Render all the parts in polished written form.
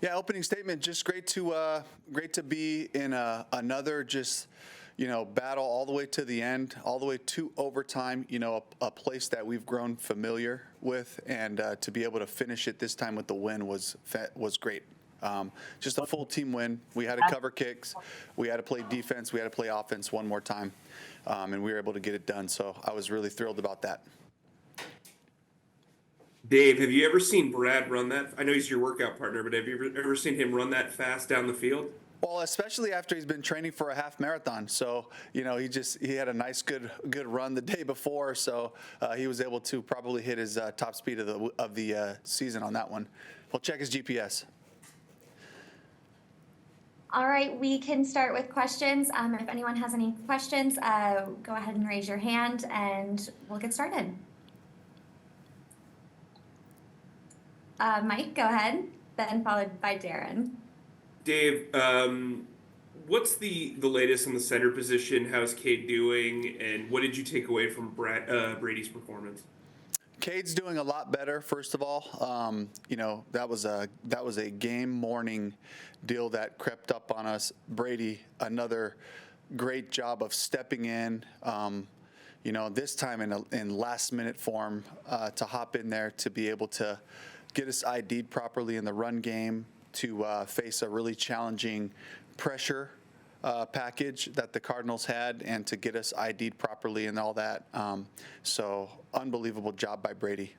Yeah, opening statement. Just great to be in another battle all the way to the end, all the way to overtime. A place that we've grown familiar with, and to be able to finish it this time with the win was great. Just a full team win. We had to cover kicks, we had to play defense, we had to play offense one more time, and we were able to get it done. So I was really thrilled about that. Dave, have you ever seen Brad run that? I know he's your workout partner, but have you ever seen him run that fast down the field? Well, especially after he's been training for a half marathon. So, he had a nice, good run the day before. So he was able to probably hit his top speed of the season on that one. We'll check his GPS. All right, we can start with questions. If anyone has any questions, go ahead and raise your hand and we'll get started. Mike, go ahead, then followed by Darren. Dave, what's the latest on the center position? How's Cade doing? And what did you take away from Brady's performance? Cade's doing a lot better. First of all, that was a game morning deal that crept up on us. Brady, another great job of stepping in. This time in last minute form to hop in there to be able to get us ID'd properly in the run game, to face a really challenging pressure package that the Cardinals had, and to get us ID'd properly and all that. So unbelievable job by Brady.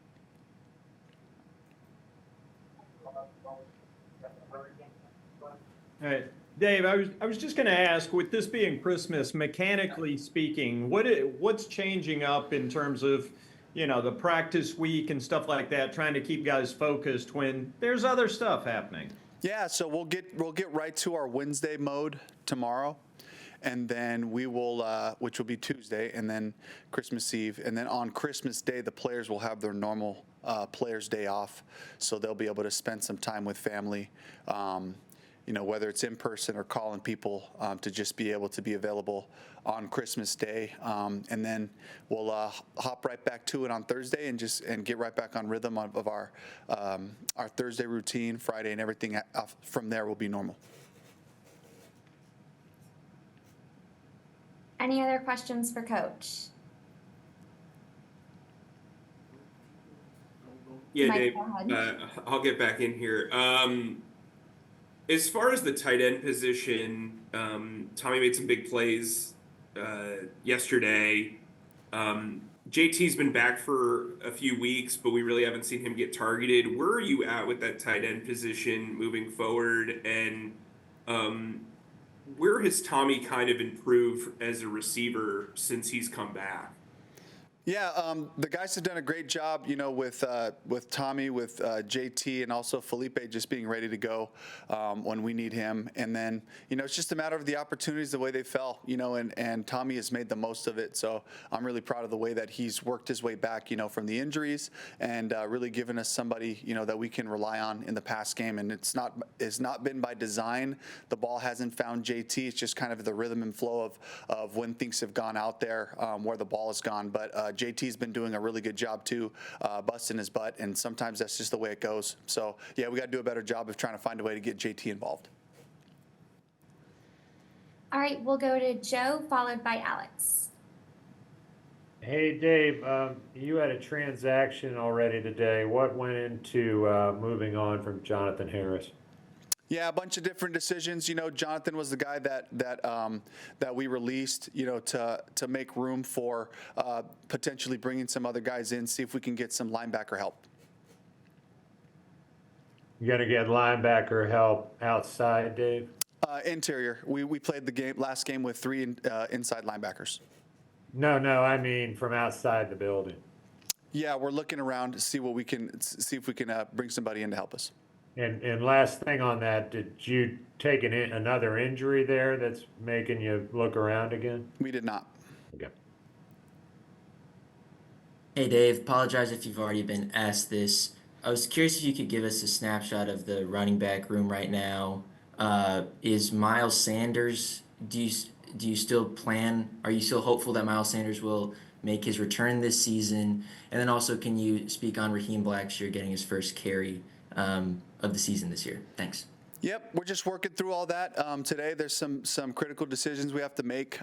All right, Dave, I was just going to ask, with this being Christmas, mechanically speaking, what's changing up in terms of the practice week and stuff like that, trying to keep guys focused when there's other stuff happening? Yeah, so we'll get right to our Wednesday mode tomorrow, and then we will, which will be Tuesday, and then Christmas Eve, and then on Christmas Day, the players will have their normal Players' Day off, so they'll be able to spend some time with family. Whether it's in person or calling people, to just be able to be available on Christmas Day, and then we'll hop right back to it on Thursday and get right back on rhythm of our Thursday routine, Friday, and everything from there will be normal. Any other questions for Coach? Yeah, Mike, Dave, I'll get back in here. As far as the tight end position, Tommy made some big plays yesterday. JT's been back for a few weeks, but we really haven't seen him get targeted. Where are you at with that tight end position moving forward? And where has Tommy kind of improved as a receiver since he's come back? Yeah, the guys have done a great job, with Tommy, with JT, and also Felipe just being ready to go when we need him. And then, it's just a matter of the opportunities, the way they fell, and Tommy has made the most of it. So I'm really proud of the way that he's worked his way back, from the injuries, and really given us somebody, that we can rely on in the pass game. And it's not been by design. The ball hasn't found JT. It's just kind of the rhythm and flow of when things have gone out there, where the ball has gone. But JT's been doing a really good job too, busting his butt, and sometimes that's just the way it goes. So yeah, we got to do a better job of trying to find a way to get JT involved. All right, we'll go to Joe, followed by Alex. Hey, Dave, you had a transaction already today. What went into moving on from Jonathan Harris? Yeah, a bunch of different decisions. Jonathan was the guy that we released, to make room for potentially bringing some other guys in, see if we can get some linebacker help. You're going to get linebacker help outside, Dave? Interior. We played the last game with 3 inside linebackers. No, I mean from outside the building. Yeah, we're looking around to see if we can bring somebody in to help us. And last thing on that, did you take another injury there that's making you look around again? We did not. Okay. Hey Dave, apologize if you've already been asked this. I was curious if you could give us a snapshot of the running back room right now. Is Miles Sanders, are you still hopeful that Miles Sanders will make his return this season? And then also, can you speak on Raheem Blackshear getting his first carry of the season this year? Thanks. Yep, we're just working through all that. Today, there's some critical decisions we have to make,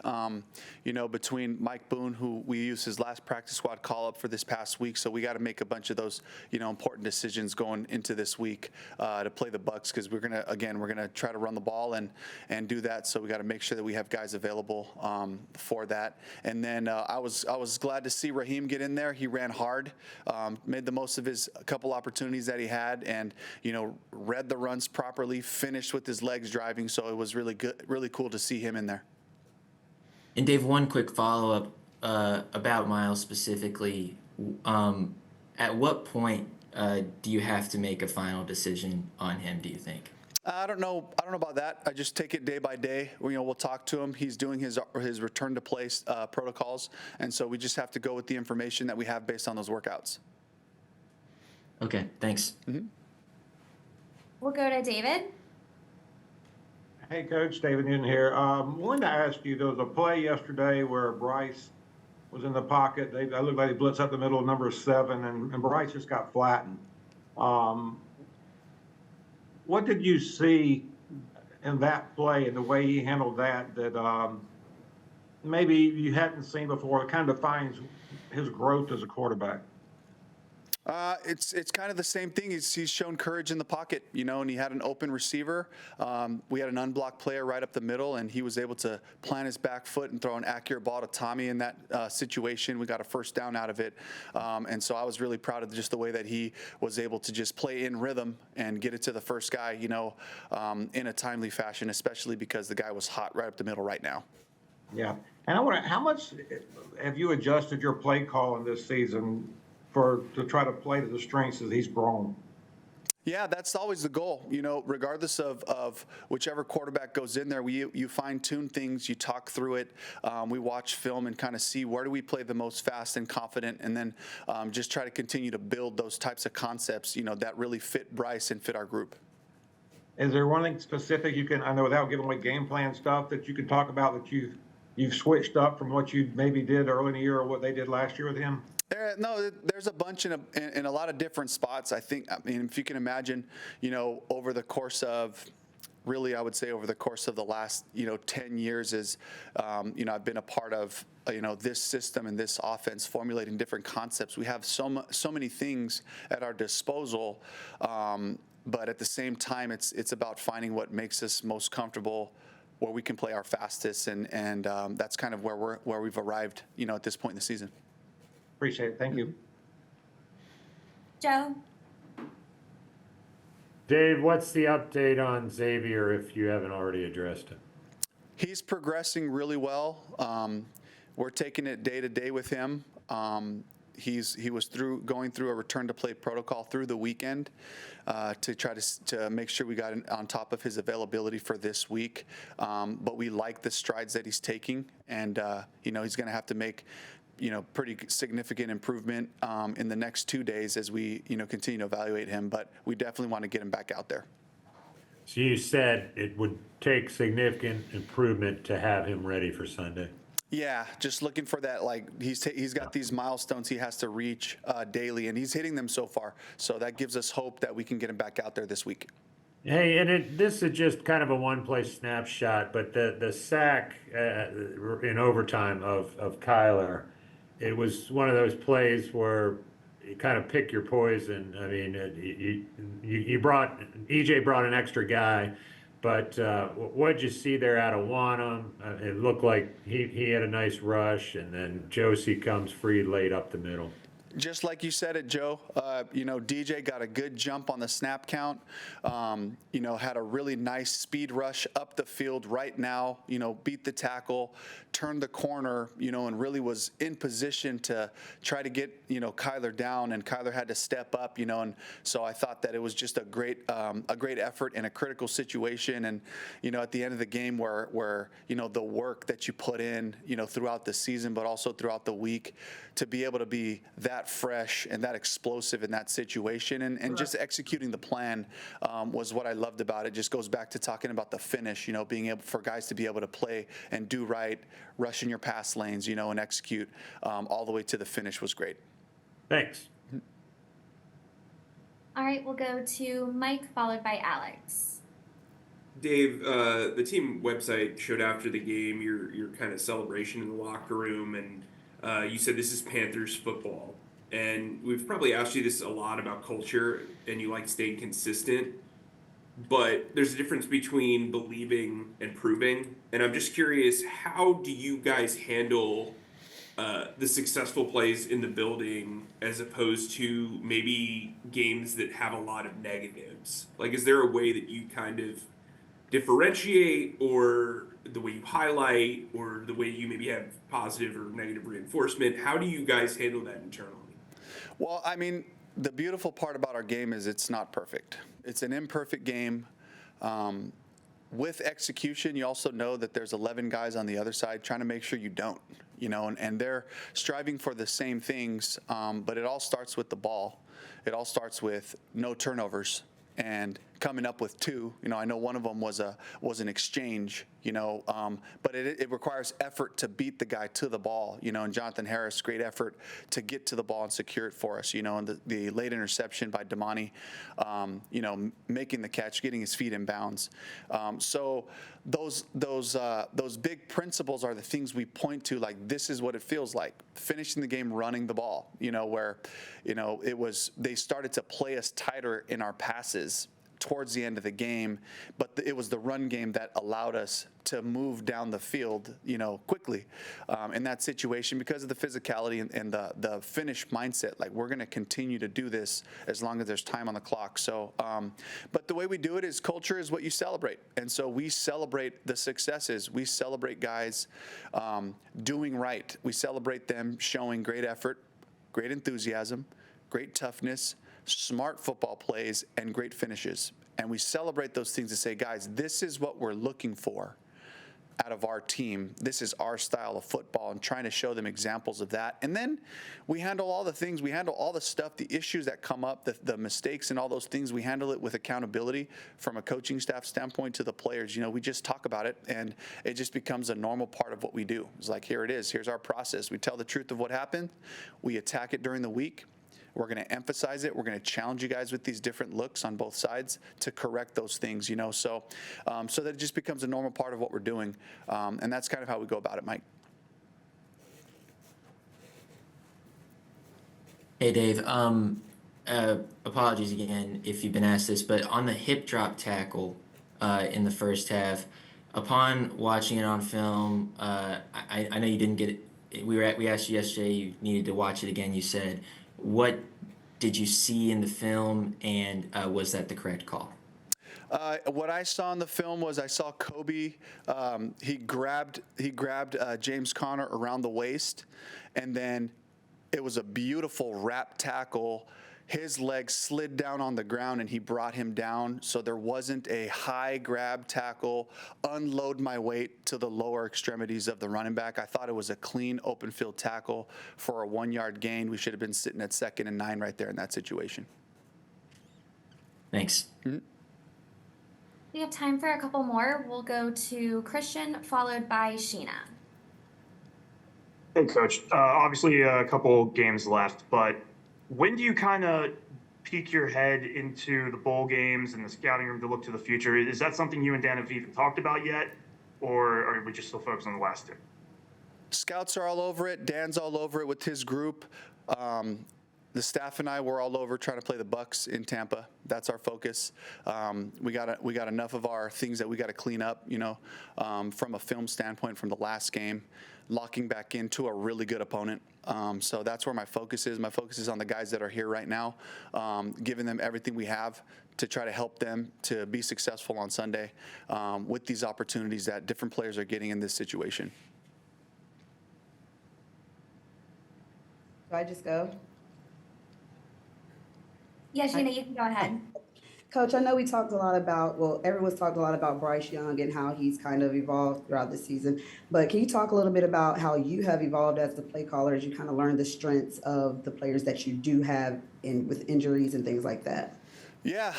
between Mike Boone, who we used his last practice squad call-up for this past week. So we got to make a bunch of those, important decisions going into this week to play the Bucs, because we're going to try to run the ball and do that. So we got to make sure that we have guys available for that. And then I was glad to see Raheem get in there. He ran hard, made the most of his couple opportunities that he had, and, read the runs properly, finished with his legs driving, so it was really good, really cool to see him in there. And Dave, one quick follow-up about Miles specifically. At what point do you have to make a final decision on him, do you think? I don't know about that. I just take it day by day. We'll talk to him. He's doing his return to play protocols, and so we just have to go with the information that we have based on those workouts. Okay, thanks. Mm-hmm. We'll go to David. Hey, Coach, David Newton here. Wanted to ask you, there was a play yesterday where Bryce was in the pocket. I looked like he blitzed up the middle of number 7, and Bryce just got flattened. What did you see in that play and the way he handled that maybe you hadn't seen before? It kind of defines his growth as a quarterback. It's kind of the same thing. He's shown courage in the pocket, and he had an open receiver. We had an unblocked player right up the middle, and he was able to plant his back foot and throw an accurate ball to Tommy in that situation. We got a first down out of it. And so I was really proud of just the way that he was able to just play in rhythm and get it to the first guy, in a timely fashion, especially because the guy was hot right up the middle right now. Yeah. And I wonder, how much have you adjusted your play call in this season to try to play to the strengths as he's grown? Yeah, that's always the goal. Regardless of whichever quarterback goes in there, you fine-tune things, you talk through it. We watch film and kind of see where do we play the most fast and confident, and then just try to continue to build those types of concepts, that really fit Bryce and fit our group. Is there one specific I know without giving away game plan stuff, that you can talk about that you've switched up from what you maybe did early in the year or what they did last year with him? There's a bunch in a lot of different spots. I mean, if you can imagine, over the course of, really, I would say over the course of the last, 10 years is, I've been a part of, this system and this offense formulating different concepts. We have so many things at our disposal, but at the same time, it's about finding what makes us most comfortable, where we can play our fastest, and that's kind of where we've arrived, at this point in the season. Appreciate it. Thank you. Joe. Dave, what's the update on Xavier if you haven't already addressed him? He's progressing really well. We're taking it day to day with him. He was going through a return to play protocol through the weekend to try to make sure we got on top of his availability for this week. But we like the strides that he's taking, and he's going to have to make pretty significant improvement in the next 2 days as we continue to evaluate him. But we definitely want to get him back out there. So you said it would take significant improvement to have him ready for Sunday. Yeah, just looking for that. Like he's got these milestones he has to reach daily, and he's hitting them so far. So that gives us hope that we can get him back out there this week. Hey, and this is just kind of a one-play snapshot, but the sack in overtime of Kyler, it was one of those plays where you kind of pick your poison. I mean, EJ brought an extra guy, but what did you see there out of Wanham? It looked like he had a nice rush, and then Josie comes free late up the middle. Just like you said it, Joe, DJ got a good jump on the snap count, had a really nice speed rush up the field right now, beat the tackle, turned the corner, and really was in position to try to get, Kyler down, and Kyler had to step up, and so I thought that it was just a great effort in a critical situation. And, at the end of the game where the work that you put in, throughout the season, but also throughout the week, to be able to be that fresh and that explosive in that situation, and just executing the plan was what I loved about it. Just goes back to talking about the finish, being able for guys to be able to play and do right, rush in your pass lanes, and execute all the way to the finish was great. Thanks. All right, we'll go to Mike, followed by Alex. Dave, the team website showed after the game your kind of celebration in the locker room, and you said this is Panthers football. And we've probably asked you this a lot about culture, and you like staying consistent. But there's a difference between believing and proving. And I'm just curious, how do you guys handle the successful plays in the building as opposed to maybe games that have a lot of negatives? Like, is there a way that you kind of differentiate, or the way you highlight, or the way you maybe have positive or negative reinforcement? How do you guys handle that internally? Well, I mean, the beautiful part about our game is it's not perfect. It's an imperfect game. With execution, you also know that there's 11 guys on the other side trying to make sure you don't, and they're striving for the same things, but it all starts with the ball. It all starts with no turnovers and coming up with two. I know one of them was an exchange, but it requires effort to beat the guy to the ball, and Jonathan Harris, great effort to get to the ball and secure it for us, and the late interception by Damani, making the catch, getting his feet in bounds. So those big principles are the things we point to, like, this is what it feels like finishing the game running the ball, where they started to play us tighter in our passes towards the end of the game, but it was the run game that allowed us to move down the field, quickly in that situation because of the physicality and the finish mindset. Like, we're going to continue to do this as long as there's time on the clock. So, but the way we do it is culture is what you celebrate. And so we celebrate the successes. We celebrate guys doing right. We celebrate them showing great effort, great enthusiasm, great toughness, smart football plays, and great finishes. And we celebrate those things to say, guys, this is what we're looking for out of our team. This is our style of football, and trying to show them examples of that. And then we handle all the things. We handle all the stuff, the issues that come up, the mistakes and all those things. We handle it with accountability from a coaching staff standpoint to the players. We just talk about it, and it just becomes a normal part of what we do. It's like, here it is. Here's our process. We tell the truth of what happened. We attack it during the week. We're going to emphasize it. We're going to challenge you guys with these different looks on both sides to correct those things, so that it just becomes a normal part of what we're doing. And that's kind of how we go about it, Mike. Hey, Dave. Apologies again if you've been asked this, but on the hip drop tackle in the first half, upon watching it on film, I know you didn't get it. We asked you yesterday. You needed to watch it again. You said, what did you see in the film, and was that the correct call? What I saw in the film was I saw Kobe. He grabbed James Conner around the waist, and then it was a beautiful wrap tackle. His leg slid down on the ground, and he brought him down. So there wasn't a high grab tackle, unload my weight to the lower extremities of the running back. I thought it was a clean open field tackle for a 1-yard gain. We should have been sitting at 2nd and 9 right there in that situation. Thanks. Mm-hmm. We have time for a couple more. We'll go to Christian, followed by Sheena. Hey, Coach. Obviously, a couple games left, but when do you kind of peek your head into the bowl games and the scouting room to look to the future? Is that something you and Dan have even talked about yet, or are we just still focused on the last two? Scouts are all over it. Dan's all over it with his group. The staff and I were all over trying to play the Bucs in Tampa. That's our focus. We got enough of our things that we got to clean up, from a film standpoint from the last game, locking back into a really good opponent. So that's where my focus is. My focus is on the guys that are here right now, giving them everything we have to try to help them to be successful on Sunday with these opportunities that different players are getting in this situation. Do I just go? Yeah, Sheena, you can go ahead. Coach, I know we talked a lot about, well, everyone's talked a lot about Bryce Young and how he's kind of evolved throughout the season. But can you talk a little bit about how you have evolved as the play caller, as you kind of learn the strengths of the players that you do have with injuries and things like that? Yeah,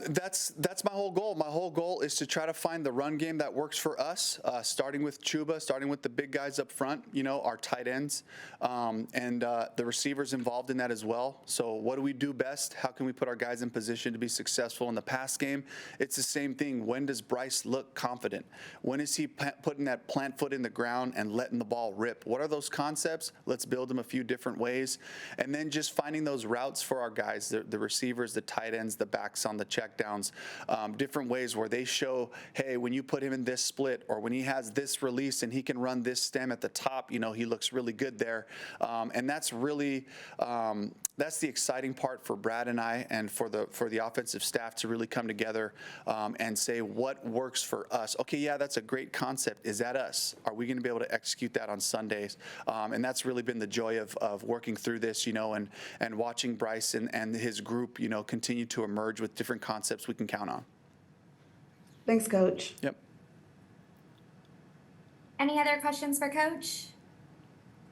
that's my whole goal. My whole goal is to try to find the run game that works for us, starting with Chuba, starting with the big guys up front, our tight ends, and the receivers involved in that as well. So what do we do best? How can we put our guys in position to be successful in the pass game? It's the same thing. When does Bryce look confident? When is he putting that plant foot in the ground and letting the ball rip? What are those concepts? Let's build them a few different ways. And then just finding those routes for our guys, the receivers, the tight ends, the backs on the checkdowns, different ways where they show, hey, when you put him in this split or when he has this release and he can run this stem at the top, he looks really good there. And that's really that's the exciting part for Brad and I and for the offensive staff to really come together and say what works for us. Okay, yeah, that's a great concept. Is that us? Are we going to be able to execute that on Sundays? And that's really been the joy of working through this, and watching Bryce and his group, continue to emerge with different concepts we can count on. Thanks, Coach. Yep. Any other questions for Coach?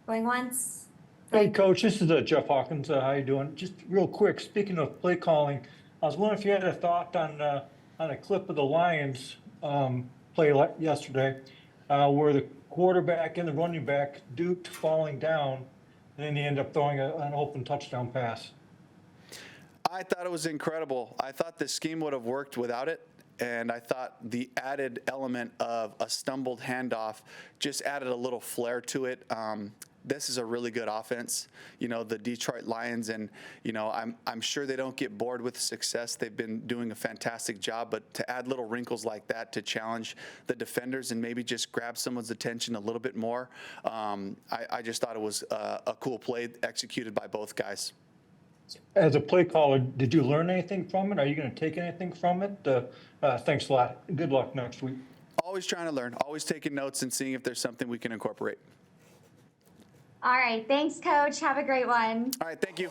Going once? Hey, Coach, this is Jeff Hawkins. How you doing? Just real quick, speaking of play calling, I was wondering if you had a thought on a clip of the Lions play yesterday, where the quarterback and the running back duked falling down, and then he ended up throwing an open touchdown pass. I thought it was incredible. I thought the scheme would have worked without it. And I thought the added element of a stumbled handoff just added a little flair to it. This is a really good offense, the Detroit Lions, and I'm sure they don't get bored with success. They've been doing a fantastic job, but to add little wrinkles like that to challenge the defenders and maybe just grab someone's attention a little bit more, I just thought it was a cool play executed by both guys. As a play caller, did you learn anything from it? Are you going to take anything from it? Thanks a lot. Good luck next week. Always trying to learn, always taking notes and seeing if there's something we can incorporate. All right. Thanks, Coach. Have a great one. All right. Thank you.